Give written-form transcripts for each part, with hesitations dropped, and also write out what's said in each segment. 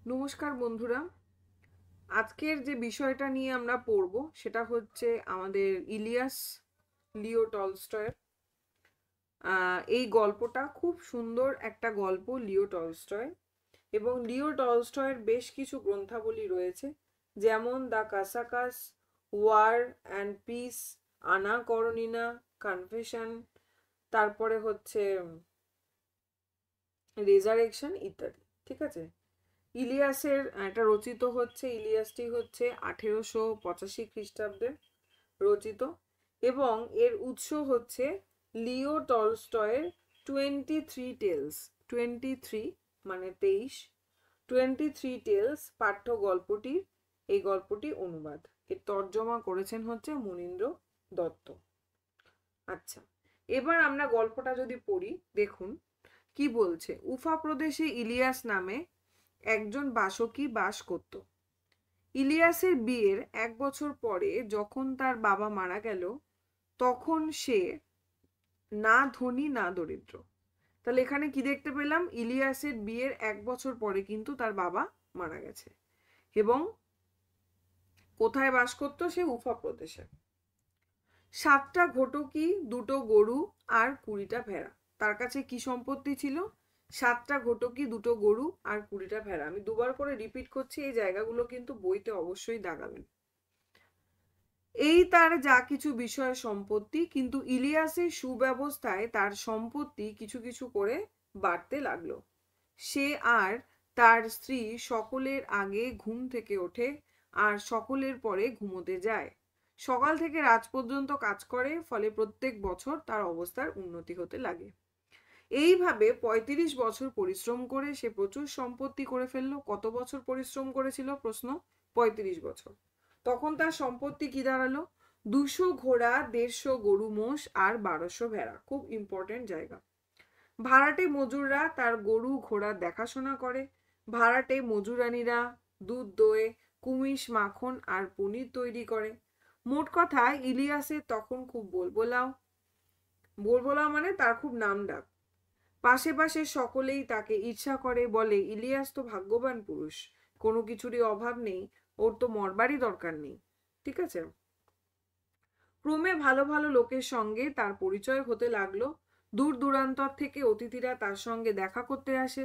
নমস্কার বন্ধুরা, আজকের যে বিষয়টা নিয়ে আমরা পড়ব সেটা হচ্ছে আমাদের ইলিয়াস লিও টলস্টয়ের। এই গল্পটা খুব সুন্দর একটা গল্প লিও টলস্টয়, এবং লিও টলস্টয়ের বেশ কিছু গ্রন্থাবলী রয়েছে, যেমন দ্য কাসাকাস, ওয়ার অ্যান্ড পিস, আনা করনিনা, কনফেশন, তারপরে হচ্ছে রেজারেকশন ইত্যাদি। ঠিক আছে। ইলিয়াসের এটা রচিত হচ্ছে, ইলিয়াসটি হচ্ছে 1885 খ্রিস্টাব্দে রচিত, এবং এর উৎস হচ্ছে লিও টলস্টয়ের 23 টেলস। 23 মানে 23, 23 টেলস পাঠ্য গল্পটির এই গল্পটি অনুবাদ। এর তর্জমা করেছেন হচ্ছে মনীন্দ্র দত্ত। আচ্ছা, এবার আমরা গল্পটা যদি পড়ি, দেখুন কি বলছে। উফা প্রদেশে ইলিয়াস নামে একজন বাসকী বাস করত। ইলিয়াসের বিয়ের 1 বছর পরে যখন তার বাবা মারা গেল, তখন সে না ধনী না দরিদ্র। তাহলে এখানে কি দেখতে পেলাম? ইলিয়াসের বিয়ের 1 বছর পরে কিন্তু তার বাবা মারা গেছে, এবং কোথায় বাস করতো? সে উফা প্রদেশে। 7টা ঘটকি, 2টো গরু আর 20টা ভেড়া। তার কাছে কি সম্পত্তি ছিল? 7টা ঘটকি, 2টো গরু আর 20টা ভেড়া। আমি দুবার করে রিপিট করছি, এই জায়গাগুলো কিন্তু বইতে অবশ্যই দাগাবেন। এই তার যা কিছু বিষয় সম্পত্তি, কিন্তু ইলিয়াসের সুব্যবস্থায় তার সম্পত্তি কিছু কিছু করে বাড়তে লাগলো। সে আর তার স্ত্রী সকলের আগে ঘুম থেকে ওঠে আর সকলের পরে ঘুমোতে যায়। সকাল থেকে রাত পর্যন্ত কাজ করে, ফলে প্রত্যেক বছর তার অবস্থার উন্নতি হতে লাগে। এইভাবে 35 বছর পরিশ্রম করে সে প্রচুর সম্পত্তি করে ফেললো। কত বছর পরিশ্রম করেছিল? প্রশ্ন। 35 বছর। তখন তার সম্পত্তি কি দাঁড়ালো? 200 ঘোড়া, 150 গরু মোষ আর 1200 ভেড়া। খুব ইম্পর্টেন্ট জায়গা। ভাড়াটে মজুররা তার গরু ঘোড়া দেখাশোনা করে। ভাড়াটে মজুরানীরা দুধ দোয়ে, কুমিশ, মাখন আর পনির তৈরি করে। মোট কথা, ইলিয়াসের তখন খুব বলবোলাও। বলবোলাও মানে তার খুব নাম ডাক। পাশে পাশে সকলেই তাকে ঈর্ষা করে, বলে ইলিয়াস তো ভাগ্যবান পুরুষ, কোনো কিছুরই অভাব নেই, ওর তো মরবারই দরকার নেই। ঠিক আছে। ক্রমে ভালো ভালো লোকের সঙ্গে তার পরিচয় হতে লাগলো। দূর দূরান্তর থেকে অতিথিরা তার সঙ্গে দেখা করতে আসে।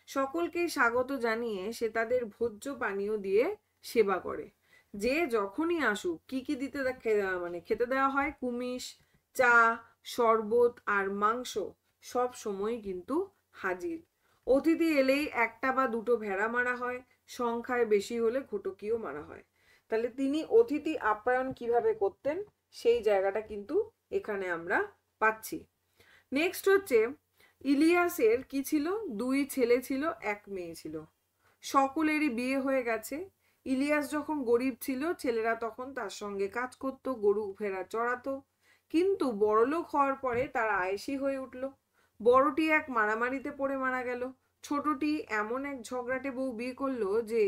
সকলকেই স্বাগত জানিয়ে সে তাদের ভোজ্য পানীয় দিয়ে সেবা করে। যে যখনই আসুক, কি কি দিতে মানে খেতে দেওয়া হয়? কুমিশ, চা, শরবত আর মাংস সব সময় কিন্তু হাজির। অতিথি এলেই একটা বা দুটো ভেড়া মারা হয়, সংখ্যায় বেশি হলে ঘটকিও মারা হয়। তাহলে তিনি অতিথি আপ্যায়ন কিভাবে করতেন সেই জায়গাটা কিন্তু এখানে আমরা পাচ্ছি। নেক্সট হচ্ছে, ইলিয়াসের কি ছিল? 2 ছেলে ছিল, 1 মেয়ে ছিল। সকলেরই বিয়ে হয়ে গেছে। ইলিয়াস যখন গরিব ছিল, ছেলেরা তখন তার সঙ্গে কাজ করত, গরু ভেড়া চড়াতো। কিন্তু বড়লোক হওয়ার পরে তার আয়েসি হয়ে উঠল। বড়টি এক মারামারিতে পড়ে মারা গেল। ছোটটি এমন এক ঝগড়াটে বউ বিয়ে করলো যে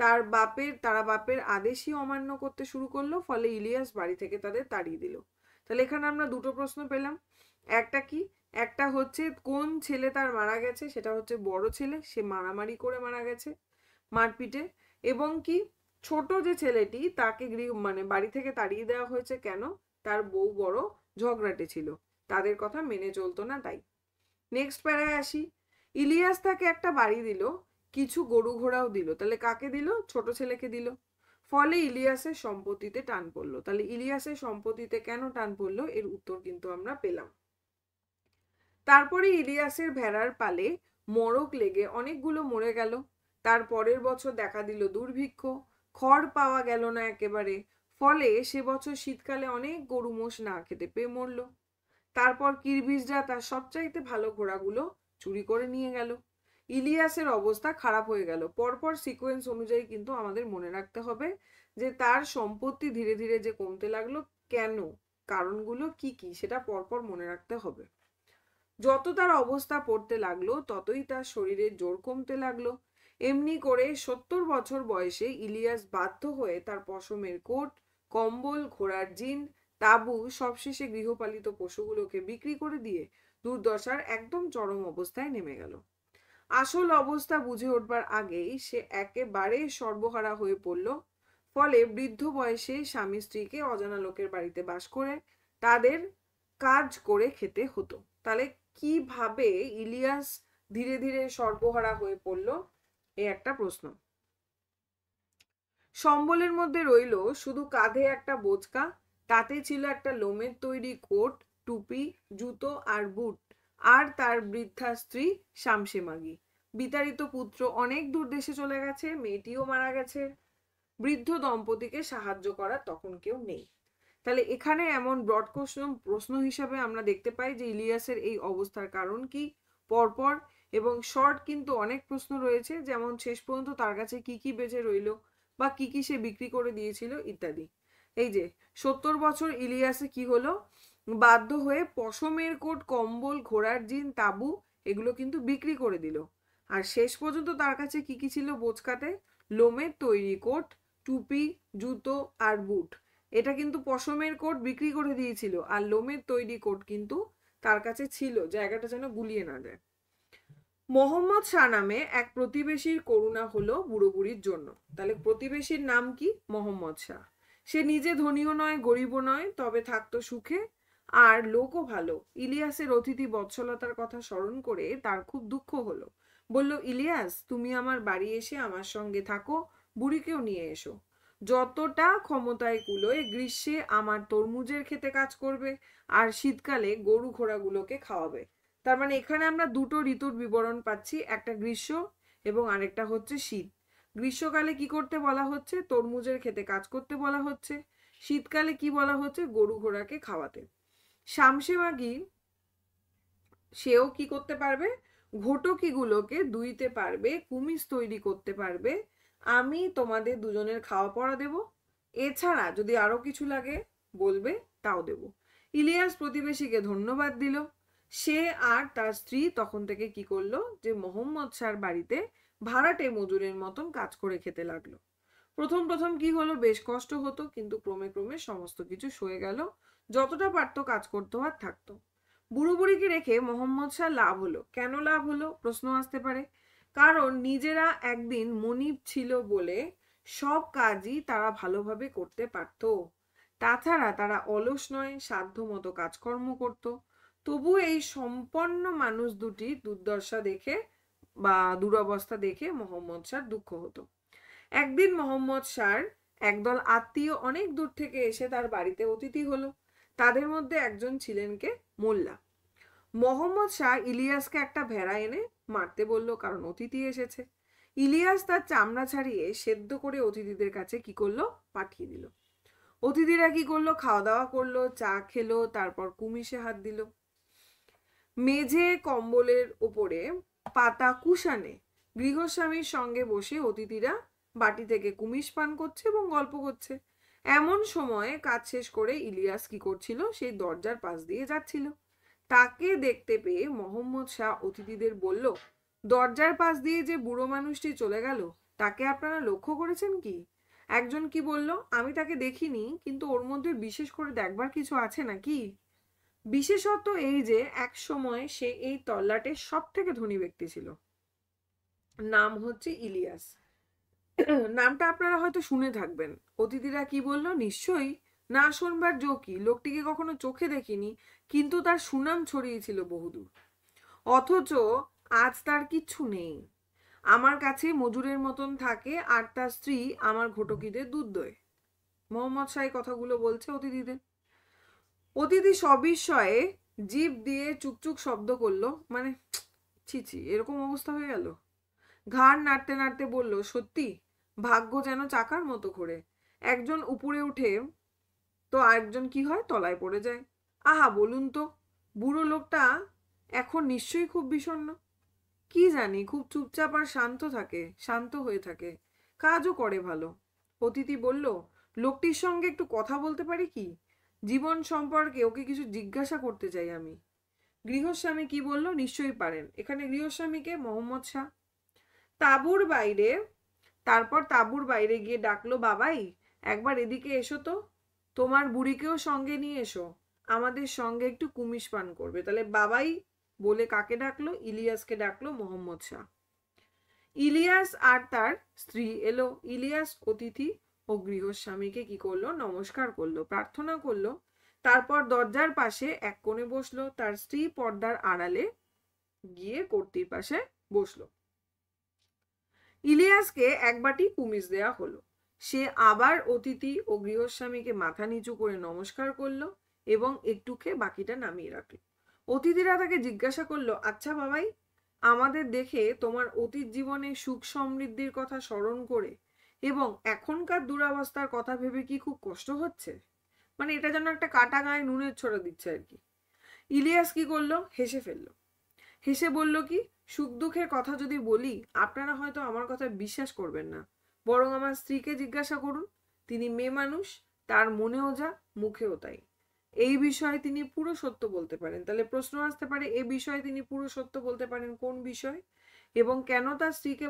তারা বাপের আদেশই অমান্য করতে শুরু করলো। ফলে ইলিয়াস বাড়ি থেকে তাদের তাড়িয়ে দিল। তাহলে এখানে আমরা দুটো প্রশ্ন পেলাম। একটা কি? একটা হচ্ছে কোন ছেলে তার মারা গেছে, সেটা হচ্ছে বড় ছেলে, সে মারামারি করে মারা গেছে, মারপিটে। এবং কি, ছোট যে ছেলেটি তাকে মানে বাড়ি থেকে তাড়িয়ে দেওয়া হয়েছে কেন? তার বউ বড় ঝগড়াটে ছিল, তাদের কথা মেনে চলতো না, তাই। নেক্সট প্যারায় আসি। ইলিয়াস তাকে একটা বাড়ি দিল, কিছু গরু ঘোড়াও দিল। তাহলে কাকে দিল? ছোট ছেলেকে দিল। ফলে ইলিয়াসের সম্পত্তিতে টান পড়লো। তাহলে ইলিয়াসের সম্পত্তিতে কেন টান পড়লো, এর উত্তর কিন্তু আমরা পেলাম। তারপরে ইলিয়াসের ভেড়ার পালে মরক লেগে অনেকগুলো মরে গেল। তার পরের বছর দেখা দিল দুর্ভিক্ষ, খড় পাওয়া গেল না একেবারে। ফলে সে বছর শীতকালে অনেক গরু মোষ না খেতে পেয়ে মরল। তারপর কিরবিজরা তার সবচাইতে ভালো ঘোড়াগুলো চুরি করে নিয়ে গেল। ইলিয়াসের অবস্থা খারাপ হয়ে গেল। পরপর সিকোয়েন্স অনুযায়ী কিন্তু আমাদের মনে রাখতে হবে যে তার সম্পত্তি ধীরে ধীরে যে কমতে লাগলো, কেন, কারণগুলো কি কি, সেটা পরপর মনে রাখতে হবে। যত তার অবস্থা পড়তে লাগলো, ততই তার শরীরের জোর কমতে লাগলো। এমনি করে 70 বছর বয়সে ইলিয়াস বাধ্য হয়ে তার পশমের কোট, কম্বল, ঘোড়ার জিন, তাঁবু, সবশেষে গৃহপালিত পশুগুলোকে বিক্রি করে দিয়ে দুর্দশার একদম চরম অবস্থায় নেমে গেল। আসল অবস্থা বুঝে উঠবার আগেই সে একেবারে সর্বহারা হয়ে পড়ল। ফলে বৃদ্ধ বয়সে স্বামী স্ত্রীকে অজানা লোকের বাড়িতে বাস করে তাদের কাজ করে খেতে হতো। তাহলে কিভাবে ইলিয়াস ধীরে ধীরে সর্বহারা হয়ে পড়ল, এই একটা প্রশ্ন। সম্বলের মধ্যে রইল শুধু কাঁধে একটা বোঁচকা, তাতে ছিল একটা লোমের তৈরি কোট, টুপি, জুতো আর বুট, আর তার বৃদ্ধা স্ত্রী শামসে মাগি। বিতাড়িত পুত্র অনেক দূর দেশে চলে গেছে, মেয়েটিও মারা গেছে, বৃদ্ধ দম্পতিকে সাহায্য করার তখন কেউ নেই। তাহলে এখানে এমন ব্রড প্রশ্ন হিসাবে আমরা দেখতে পাই যে ইলিয়াসের এই অবস্থার কারণ কি, পরপর এবং শর্ট কিন্তু অনেক প্রশ্ন রয়েছে, যেমন শেষ পর্যন্ত তার কাছে কি কি বেঁচে রইল বা কি কি সে বিক্রি করে দিয়েছিল ইত্যাদি। এই যে 70 বছর ইলিয়াসে কি হলো, বাধ্য হয়ে পশমের কোট, কম্বল, ঘোড়ার জিন, তাবু এগুলো কিন্তু বিক্রি করে দিল। আর শেষ পর্যন্ত তার কাছে কি কি ছিল বোচকাতে, লোমের তৈরি কোট, টুপি, জুতো আর বুট। এটা কিন্তু পশমের কোট বিক্রি করে দিয়েছিল, আর লোমের তৈরি কোট কিন্তু তার কাছে ছিল, জায়গাটা যেন গুলিয়ে না যায়। মোহাম্মদ শাহ নামে এক প্রতিবেশীর করুণা হলো বুড়ো বুড়ির জন্য। তাহলে প্রতিবেশীর নাম কি? মোহাম্মদ শাহ। সে নিজে ধনীও নয়, গরিবও নয়, তবে থাকতো সুখে, আর লোকও ভালো। ইলিয়াসের অতিথি বৎসলতার কথা স্মরণ করে তার খুব দুঃখ হলো। বলল, ইলিয়াস, তুমি আমার বাড়ি এসে আমার সঙ্গে থাকো, বুড়িকেও নিয়ে এসো। যতটা ক্ষমতায় কুলোয় গ্রীষ্মে আমার তরমুজের খেতে কাজ করবে, আর শীতকালে গরু ঘোড়াগুলোকে খাওয়াবে। তার মানে এখানে আমরা দুটো ঋতুর বিবরণ পাচ্ছি, একটা গ্রীষ্ম এবং আরেকটা হচ্ছে শীত। গ্রীষ্মকালে কি করতে বলা হচ্ছে? তরমুজের খেতে কাজ করতে বলা হচ্ছে। শীতকালে কি বলা হচ্ছে? গরু ঘোড়াকে খাওয়াতে। শামসে মাগি সেও কি করতে পারবে? ঘটকিগুলোকে দুইতে পারবে, কুমিজ তৈরি করতে পারবে, আমি তোমাদের দুজনের খাওয়া পড়া দেব, এছাড়া যদি আরো কিছু লাগে বলবে, তাও দেব। ইলিয়াস প্রতিবেশীকে ধন্যবাদ দিল। সে আর তার স্ত্রী তখন থেকে কি করলো, যে মোহাম্মদ শাহর বাড়িতে ভাড়াটে মজুরের মতন কাজ করে খেতে লাগলো। প্রথম প্রথম কি হলো, বেশ কষ্ট হতো, কিন্তু ক্রমে ক্রমে সমস্ত কিছু সয়ে গেল। যতটা পারতো কাজ করতে আর থাকতো। বুড়ো বুড়িকে রেখে মোহাম্মদ শাহ লাভ হলো। কেন লাভ হলো প্রশ্ন আসতে পারে। কারণ নিজেরা একদিন মনিব ছিল বলে সব কাজই তারা ভালোভাবে করতে পারতো। তাছাড়া তারা অলস নয়, সাধ্য মতো কাজকর্ম করত। তবু এই সম্পন্ন মানুষ দুটির দুর্দশা দেখে বা দুরবস্থা দেখে মোহাম্মদ শাহর দুঃখ হতো। একদিন মোহাম্মদ শাহর একদল আত্মীয় অনেক দূর থেকে এসে তার বাড়িতে অতিথি হলো। তাদের মধ্যে একজন ছিলেন কে? মোল্লা। মোহাম্মদ শাহ ইলিয়াসকে একটা ভেড়া এনে মারতে বলল, কারণ অতিথি এসেছে। ইলিয়াস তার চামড়া ছাড়িয়ে সেদ্ধ করে অতিথিদের কাছে কি করলো? পাঠিয়ে দিল। অতিথিরা কি করলো? খাওয়া দাওয়া করলো, চা খেলো, তারপর কুমিশে হাত দিল। মেঝে কম্বলের উপরে পাতা কুশানে গৃহস্বামীর সঙ্গে বসে অতিথিরা বাটি থেকে কুমিশ পান করছে এবং গল্প করছে। এমন সময়ে কাজ শেষ করে ইলিয়াস কি করছিল? সেই দরজার পাশ দিয়ে যাচ্ছিল। তাকে দেখতে পেয়ে মোহাম্মদ শাহ অতিথিদের বলল, দরজার পাশ দিয়ে যে বুড়ো মানুষটি চলে গেল, তাকে আপনারা লক্ষ্য করেছেন কি? একজন কি বলল, আমি তাকে দেখিনি, কিন্তু ওর মধ্যে বিশেষ করে দেখবার কিছু আছে নাকি? বিশেষত এই যে এক সময় সে এই তল্লাটের সব থেকে ধনী ব্যক্তি ছিল। নাম হচ্ছে ইলিয়াস। নামটা আপনারা হয়তো শুনে থাকবেন। অতিথিরা কি বলল? নিশ্চয়ই। না শোনবার জো কি? লোকটিকে কখনো চোখে দেখিনি, কিন্তু তার সুনাম ছড়িয়েছিল বহুদূর। অথচ আজ তার কিচ্ছু নেই। আমার কাছে মজুরের মতন থাকে, আর তার স্ত্রী আমার ঘটকিদের দুধ দোয়। মোহাম্মদ শাহ কথাগুলো বলছে অতিথিদের। অতিথি সবিস্ময়ে জিভ দিয়ে চুকচুক শব্দ করলো, মানে ছিছি, এরকম অবস্থা হয়ে গেল। ঘাড় নাড়তে নাড়তে বলল, সত্যি, ভাগ্য যেন চাকার মতো ঘোরে। একজন উপরে উঠে তো আরেকজন কি হয়? তলায় পড়ে যায়। আহা, বলুন তো, বুড়ো লোকটা এখন নিশ্চয়ই খুব বিষণ্ণ। কি জানি, খুব চুপচাপ আর শান্ত হয়ে থাকে, কাজও করে ভালো। অতিথি বলল, লোকটির সঙ্গে একটু কথা বলতে পারি কি? জীবন সম্পর্কে ওকে কিছু জিজ্ঞাসা করতে চাই আমি। গৃহস্বামী কি বলল, নিশ্চয়ই পারেন। এখানে গৃহস্বামীকে মোহাম্মদ শাহ। তারপর তাঁবুর বাইরে গিয়ে ডাকলো, বাবাই, একবার এদিকে এসো তো, তোমার বুড়িকেও সঙ্গে নিয়ে এসো, আমাদের সঙ্গে একটু কুমিশ পান করবে। তাহলে বাবাই বলে কাকে ডাকলো? ইলিয়াসকে ডাকলো মোহাম্মদ শাহ। ইলিয়াস আর তার স্ত্রী এলো। ইলিয়াস অতিথি ও গৃহস্বামীকে কি করলো? নমস্কার করলো, প্রার্থনা করলো। তারপর দরজার পাশে এক কোণে বসলো। তার স্ত্রী পর্দার আড়ালে গিয়ে কর্তির পাশে বসলো। ইলিয়াসকে এক বাটি কুমিজ দেয়া হলো। সে আবার অতিথি ও গৃহস্বামীকে মাথা নিচু করে নমস্কার করলো এবং একটু খেয়ে বাকিটা নামিয়ে রাখলো। অতিথিরা তাকে জিজ্ঞাসা করলো, আচ্ছা বাবাই, আমাদের দেখে তোমার অতীত জীবনে সুখ সমৃদ্ধির কথা স্মরণ করে এবং এখনকার দুরবস্থার কথা ভেবে কি খুব কষ্ট হচ্ছে? মানে এটা যেন একটা কাটা গায়ে নুনের ছোড়া দিচ্ছে আর কি। ইলিয়াস কি করলো? হেসে ফেললো। হেসে বলল কি, সুখ দুঃখের কথা যদি বলি আপনারা হয়তো আমার কথা বিশ্বাস করবেন না, বরং আমার স্ত্রীকে জিজ্ঞাসা করুন। তিনি মেয়ে মানুষ, তার মনেও যা মুখেও তাই। এই বিষয়ে তিনি পুরো সত্য বলতে পারেন। তাহলে প্রশ্ন আসতে পারে, এই বিষয়ে তিনি পুরো সত্য বলতে পারেন কোন বিষয় এবং কেন তার স্ত্রীকে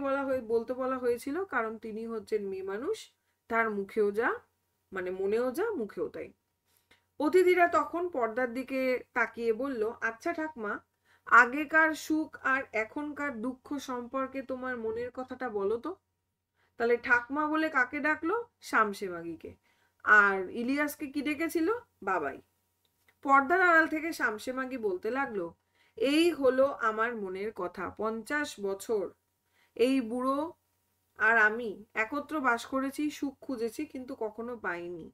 বলতে বলা হয়েছিল? কারণ তিনি হচ্ছেন মেয়ে মানুষ, তার মুখেও যা, মানে মনেও যা মুখেও তাই। অতিথিরা তখন পর্দার দিকে তাকিয়ে বলল, আচ্ছা ঠাকমা, আগেকার সুখ আর এখনকার দুঃখ সম্পর্কে তোমার মনের কথাটা বলো তো। তাহলে ঠাকমা বলে কাকে ডাকলো? শামসে মাগিকে। আর ইলিয়াসকে কি ডেকেছিল? বাবাই। পর্দার আড়াল থেকে শামসে মাগি বলতে লাগলো, এই হলো আমার মনের কথা। 50 বছর এই বুড়ো আর আমি একত্র বাস করেছি, সুখ খুঁজেছি, কিন্তু কখনো পাইনি।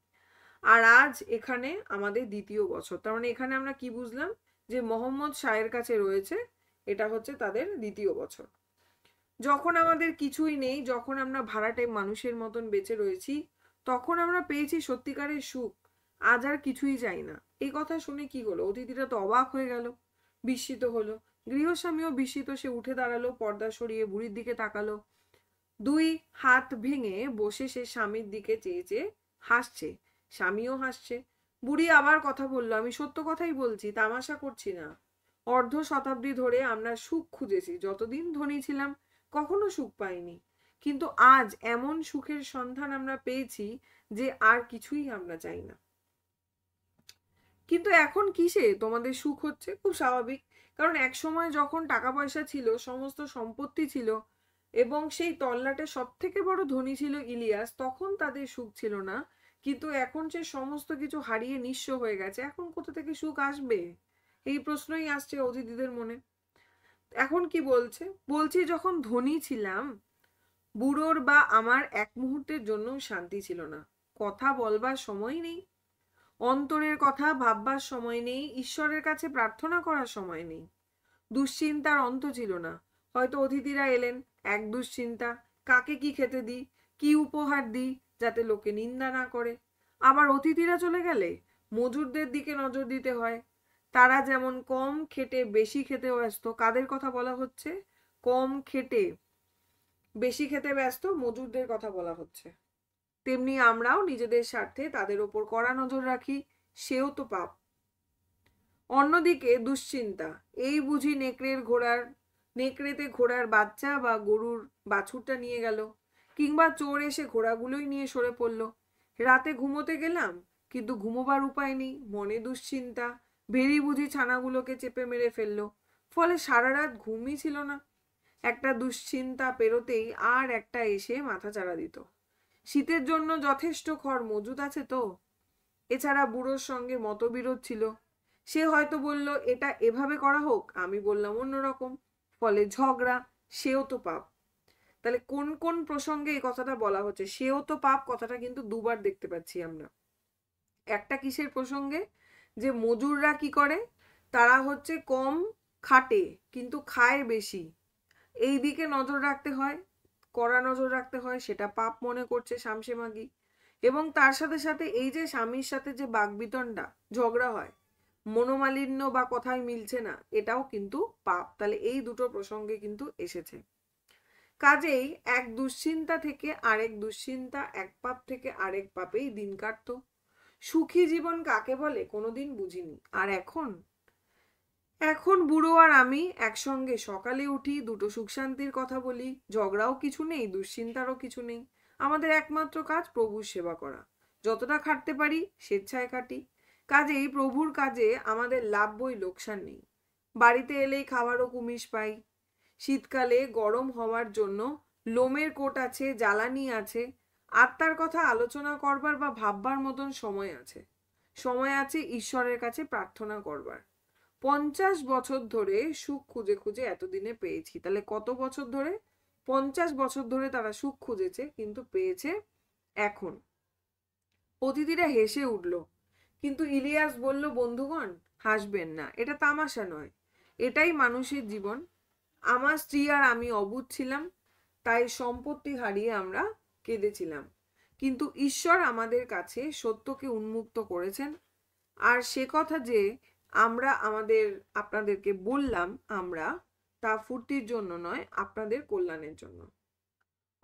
আর আজ এখানে আমাদের দ্বিতীয় বছর। তার মানে এখানে আমরা কি বুঝলাম? যে মোহাম্মদ শাহের কাছে রয়েছে, এটা হচ্ছে তাদের দ্বিতীয় বছর। যখন আমাদের কিছুই নেই, যখন আমরা ভাড়াটে মানুষের মতন বেঁচে রয়েছি, তখন আমরা পেয়েছি সত্যিকারের সুখ। আজ আর কিছুই চাই না। এই কথা শুনে কি হলো? অতিথিরা তো অবাক হয়ে গেল, বিস্মিত হলো। গৃহস্বামীও বিস্মিত। সে উঠে দাঁড়ালো, পর্দা সরিয়ে বুড়ির দিকে তাকালো। দুই হাত ভেঙে বসে সে স্বামীর দিকে চেয়ে চেয়ে হাসছে। স্বামীও হাসছে। বুড়ি আবার কথা বলল, আমি সত্য কথাই বলছি, তামাশা করছি না। অর্ধ শতাব্দী ধরে আমরা সুখ খুঁজেছি, যতদিন ধনী ছিলাম কখনো সুখ পাইনি, কিন্তু আজ এমন সুখের সন্ধান আমরা পেয়েছি যে আর কিছুই আমরা চাই না। কিন্তু এখন কিসে তোমাদের সুখ হচ্ছে? খুব স্বাভাবিক, কারণ এক সময় যখন টাকা পয়সা ছিল, সমস্ত সম্পত্তি ছিল এবং সেই তল্লাটে সব থেকে বড় ধনী ছিল ইলিয়াস, তখন তাদের সুখ ছিল না। কিন্তু এখন সে সমস্ত কিছু হারিয়ে নিঃস্ব হয়ে গেছে, এখন কোথা থেকে সুখ আসবে? এই প্রশ্নই আসছে অতিথিদের মনে। এখন কি বলছে? বলছি, যখন ধনী ছিলাম, বুড়োর বা আমার এক মুহূর্তের জন্য শান্তি ছিল না। কথা বলবার সময় নেই, অন্তরের কথা ভাববার সময় নেই, ঈশ্বরের কাছে প্রার্থনা করার সময় নেই। দুশ্চিন্তার অন্ত ছিল না। হয়তো অতিথিরা এলেন, এক দুশ্চিন্তা, কাকে কি খেতে দিই, কি উপহার দিই যাতে লোকে নিন্দা না করে। আবার অতিথিরা চলে গেলে মজুরদের দিকে নজর দিতে হয়। তারা যেমন কম খেটে বেশি খেতে ব্যস্ত। কাদের কথা বলা হচ্ছে? কম খেটে বেশি খেতে ব্যস্ত মজুরদের কথা বলা হচ্ছে। তেমনি আমরাও নিজেদের স্বার্থে তাদের ওপর কড়া নজর রাখি, সেও তো পাপ। অন্যদিকে দুশ্চিন্তা, এই বুঝি নেকড়েতে ঘোড়ার বাচ্চা বা গরুর বাছুরটা নিয়ে গেল, কিংবা চোর এসে ঘোড়াগুলোই নিয়ে সরে পড়ল। রাতে ঘুমোতে গেলাম, কিন্তু ঘুমোবার উপায় নেই, মনে দুশ্চিন্তা, ভেরি বুঝি ছানাগুলোকে চেপে মেরে ফেললো। ফলে সারা রাত ঘুমই ছিল না। একটা দুশ্চিন্তা পেরোতেই আর একটা এসে মাথা চাড়া দিত। শীতের জন্য যথেষ্ট খড় মজুদ আছে তো? এছাড়া বুড়োর সঙ্গে মতবিরোধ ছিল। সে হয়তো বলল এটা এভাবে করা হোক, আমি বললাম অন্যরকম, ফলে ঝগড়া। সেও তো পাপ। তাহলে কোন কোন প্রসঙ্গে এই কথাটা বলা হচ্ছে? সেও তো পাপ কথাটা কিন্তু দুবার দেখতে পাচ্ছি আমরা। একটা কিসের প্রসঙ্গে? যে মজুররা কি করে, তারা হচ্ছে কম খাটে কিন্তু খায় বেশি, এই দিকে নজর রাখতে হয়, কড়া নজর রাখতে হয়, সেটা পাপ মনে করছে শামসে মাগি। এবং তার সাথে সাথে এই যে স্বামীর সাথে যে বাকবিতণ্ডা, ঝগড়া হয়, মনোমালিন্য বা কথায় মিলছে না, এটাও কিন্তু পাপ। তাহলে এই দুটো প্রসঙ্গে কিন্তু এসেছে। কাজেই এক দুশ্চিন্তা থেকে আরেক দুশ্চিন্তা, এক পাপ থেকে আরেক পাপেই দিন কাটতো। সুখী জীবন কাকে বলে কোনোদিন বুঝিনি। আর এখন এখন বুড়ো আর আমি একসঙ্গে সকালে উঠি, দুটো সুখ শান্তির কথা বলি, ঝগড়াও কিছু নেই, দুশ্চিন্তারও কিছু নেই। আমাদের একমাত্র কাজ প্রভুর সেবা করা। যতটা খাটতে পারি স্বেচ্ছায় কাটি। কাজেই প্রভুর কাজে আমাদের লাভ বই লোকসান নেই। বাড়িতে এলেই খাবারও কুমিশ পাই। শীতকালে গরম হওয়ার জন্য লোমের কোট আছে, জ্বালানি আছে, আত্মার কথা আলোচনা করবার বা ভাববার মতন সময় আছে। সময় আছে ঈশ্বরের কাছে প্রার্থনা করবার। 50 বছর ধরে সুখ খুঁজে খুঁজে এতদিনে পেয়েছি। তাহলে কত বছর ধরে? 50 বছর ধরে তারা সুখ খুঁজেছে, কিন্তু পেয়েছে এখন। অতিথিরা হেসে উঠল, কিন্তু ইলিয়াস বলল, বন্ধুগণ হাসবেন না, এটা তামাশা নয়, এটাই মানুষের জীবন। আমার স্ত্রী আর আমি অবুঝ ছিলাম, তাই সম্পত্তি হারিয়ে আমরা কেঁদেছিলাম, কিন্তু ঈশ্বর আমাদের কাছে সত্যকে উন্মুক্ত করেছেন। আর সে কথা যে আমরা আপনাদেরকে বললাম, আমরা তা ফুর্তির জন্য নয়, আপনাদের কল্যাণের জন্য।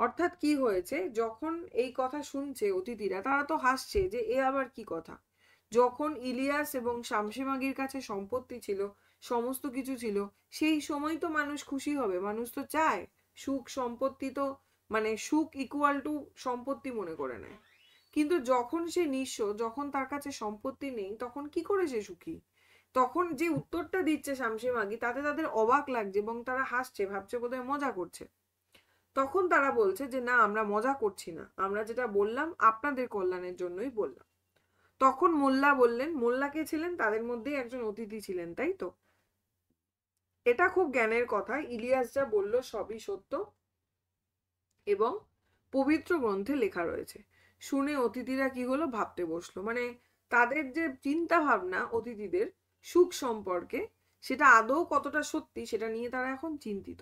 অর্থাৎ কি হয়েছে, যখন এই কথা শুনছে অতিথিরা, তারা তো হাসছে যে এ আবার কি কথা। যখন ইলিয়াস এবং শামসেমাগির কাছে সম্পত্তি ছিল, সমস্ত কিছু ছিল, সেই সময় তো মানুষ খুশি হবে, মানুষ তো চায় সুখ সম্পত্তি, তো মানে সুখ ইকুয়াল টু সম্পত্তি মনে করে নেয়। কিন্তু যখন সে নিঃস্ব, যখন তার কাছে সম্পত্তি নেই, তখন কি করে সে সুখী? তখন যে উত্তরটা দিচ্ছে শামসেমাগি, তাতে তাদের অবাক লাগছে এবং তারা হাসছে, ভাবছে বোধহয় মজা করছে। তখন তারা বলছে যে না, আমরা মজা করছি না, আমরা যেটা বললাম আপনাদের কল্যাণের জন্যই বললাম। তখন মোল্লা বললেন, মোল্লা কে ছিলেন? তাদের মধ্যে একজন অতিথি ছিলেন, তাই তো? এটা খুব জ্ঞানের কথা, ইলিয়াস যা বলল সবই সত্য এবং পবিত্র গ্রন্থে লেখা রয়েছে। শুনে অতিথিরা কি হলো, ভাবতে বসলো। মানে তাদের যে চিন্তা ভাবনা অতিথিদের সুখ সম্পর্কে, সেটা আদৌ কতটা সত্যি সেটা নিয়ে তারা এখন চিন্তিত।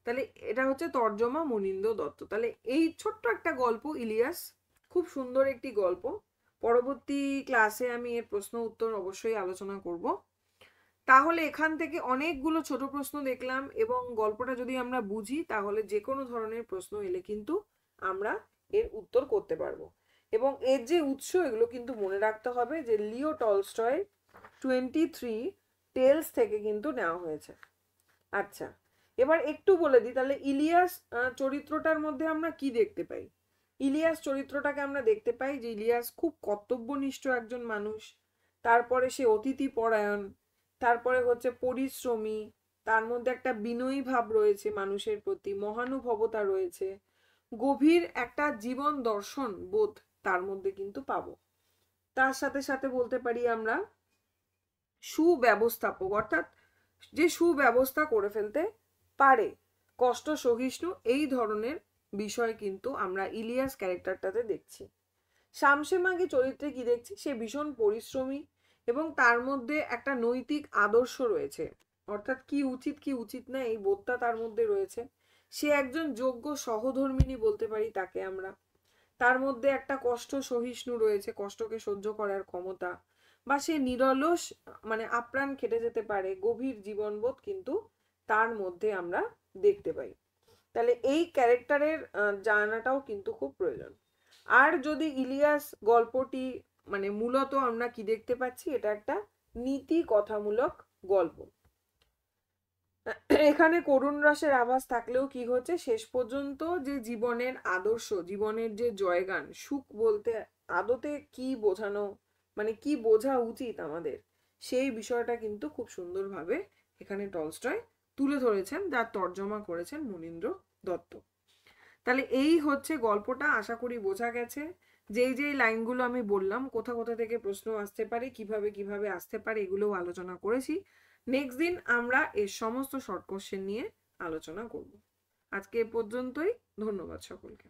তাহলে এটা হচ্ছে তর্জমা মনীন্দ্র দত্ত। তাহলে এই ছোট্ট একটা গল্প ইলিয়াস, খুব সুন্দর একটি গল্প। পরবর্তী ক্লাসে আমি এর প্রশ্ন উত্তর অবশ্যই আলোচনা করব। তাহলে এখান থেকে অনেকগুলো ছোট প্রশ্ন দেখলাম, এবং গল্পটা যদি আমরা বুঝি তাহলে যে কোনো ধরনের প্রশ্ন এলে কিন্তু আমরা এর উত্তর করতে পারবো। এবং এর যে উৎস, এগুলো কিন্তু মনে রাখতে হবে যে লিও টলস্টয় 23 টেলস থেকে কিন্তু নেওয়া হয়েছে। আচ্ছা, এবার একটু বলে দিই, তাহলে ইলিয়াস চরিত্রটার মধ্যে আমরা কি দেখতে পাই? ইলিয়াস চরিত্রটাকে আমরা দেখতে পাই যে ইলিয়াস খুব কর্তব্যনিষ্ঠ একজন মানুষ, তারপরে সে অতিথি পরায়ণ, তারপরে হচ্ছে পরিশ্রমী, তার মধ্যে একটা বিনয়ী ভাব রয়েছে মানুষের প্রতি, মহানুভবতা রয়েছে, গভীর একটা জীবন দর্শন বোধ তার মধ্যে কিন্তু পাবো। তার সাথে সাথে বলতে পারি আমরা সুব্যবস্থাপক, অর্থাৎ যে সুব্যবস্থা করে ফেলতে পারে, কষ্ট সহিষ্ণু, এই ধরনের বিষয় কিন্তু আমরা ইলিয়াস ক্যারেক্টারটাতে দেখছি। শামসেমাগি চরিত্রে কি দেখছি? সে ভীষণ পরিশ্রমী এবং তার মধ্যে একটা নৈতিক আদর্শ রয়েছে, অর্থাৎ কি উচিত কি উচিত না এই বোধটা তার মধ্যে রয়েছে। সে একজন যোগ্য সহধর্মিণী বলতে পারি তাকে আমরা। তার মধ্যে একটা কষ্ট সহিষ্ণু রয়েছে, কষ্টকে সহ্য করার ক্ষমতা, বা সে নিরলস মানে আপ্রাণ খেটে যেতে পারে, গভীর জীবনবোধ কিন্তু তার মধ্যে আমরা দেখতে পাই। তাহলে এই ক্যারেক্টারের জানাটাও কিন্তু খুব প্রয়োজন। আর যদি ইলিয়াস গল্পটি মানে মূলত আমরা কি দেখতে পাচ্ছি, এটা একটা নীতি কথামূলক গল্প। এখানে করুণ রসের আভাস থাকলেও কি হচ্ছে, শেষ পর্যন্ত যে জীবনের আদর্শ, জীবনের যে জয়গান, সুখ বলতে আদতে কি বোঝানো, মানে কি বোঝা উচিত আমাদের, সেই বিষয়টা কিন্তু খুব সুন্দরভাবে এখানে টলস্টয় তুলে ধরেছেন, যার তর্জমা করেছেন মনীন্দ্র দত্ত। তাহলে এই হচ্ছে গল্পটা, আশা করি বোঝা গেছে। যেই যেই লাইনগুলো আমি বললাম, কোথা কোথা থেকে প্রশ্ন আসতে পারে, কিভাবে কিভাবে আসতে পারে, এগুলোও আলোচনা করেছি। নেক্সট দিন আমরা এর সমস্ত শর্ট কোশ্চেন নিয়ে আলোচনা করব। আজকে এ পর্যন্তই। ধন্যবাদ সকলকে।